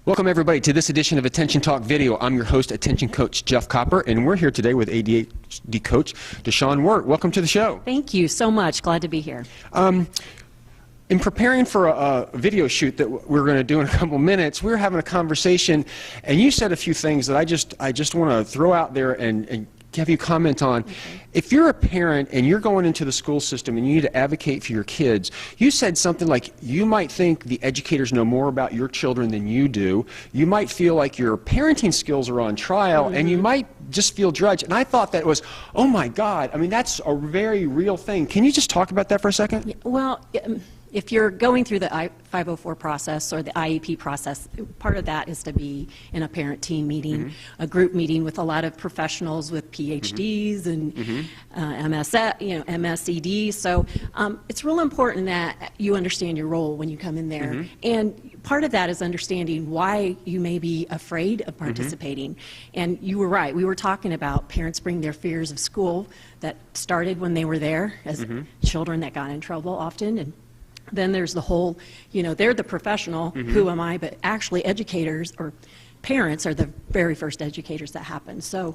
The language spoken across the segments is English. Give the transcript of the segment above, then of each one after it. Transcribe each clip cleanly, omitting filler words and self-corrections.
Welcome everybody to this edition of Attention Talk Video. I'm your host, Attention Coach Jeff Copper, and we're here today with ADHD coach Deshawn Wirt. Welcome to the show. Thank you so much. Glad to be here. In preparing for a video shoot that we're going to do in a couple minutes, we were having a conversation, and you said a few things that I just want to throw out there and have you comment on. Okay. If you're a parent and you're going into the school system and you need to advocate for your kids, you said something like you might think the educators know more about your children than you do. You might feel like your parenting skills are on trial, and you might just feel judged. And I thought that was, oh my God, I mean, that's a very real thing. Can you just talk about that for a second? Yeah, well, if you're going through the I-504 process or the IEP process, part of that is to be in a parent team meeting, a group meeting with a lot of professionals with PhDs and MSED. So it's real important that you understand your role when you come in there. And part of that is understanding why you may be afraid of participating. And you were right. We were talking about parents bring their fears of school that started when they were there as children that got in trouble often. And then there's the whole, they're the professional, who am I? But actually educators or parents are the very first educators that happen. So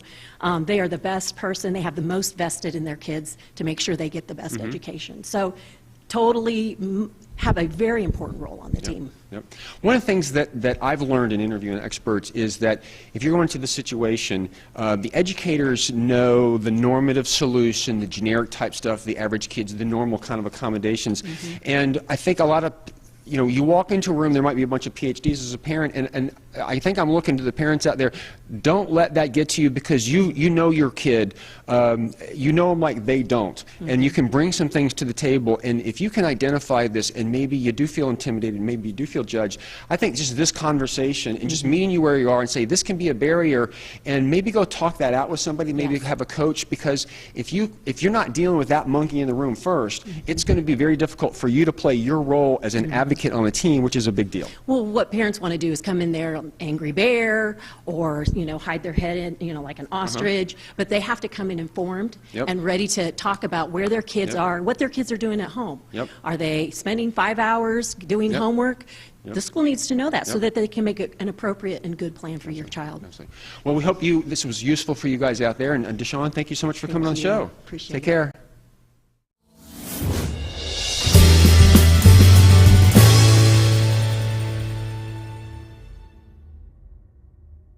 they are the best person. They have the most vested in their kids to make sure they get the best education. So totally have a very important role on the team. One of the things that I've learned in interviewing experts is that if you're going into the situation, the educators know the normative solution, the generic type stuff, the average kids, the normal kind of accommodations. And I think a lot of, you walk into a room, there might be a bunch of PhDs as a parent, and I think I'm looking to the parents out there, don't let that get to you, because you know your kid, you know them like they don't, and you can bring some things to the table, and if you can identify this, and maybe you do feel intimidated, maybe you do feel judged, I think just this conversation, and just meeting you where you are and say, this can be a barrier, and maybe go talk that out with somebody, maybe have a coach, because if you're not dealing with that monkey in the room first, it's going to be very difficult for you to play your role as an advocate on the team, which is a big deal. Well, what parents want to do is come in there angry bear, or hide their head in like an ostrich, but they have to come in informed and ready to talk about where their kids are, what their kids are doing at home. Are they spending 5 hours doing homework? The school needs to know that so that they can make an appropriate and good plan for your child. Well, we hope this was useful for you guys out there, and Deshawn, thank you so much for coming on the show. Appreciate it. Take care.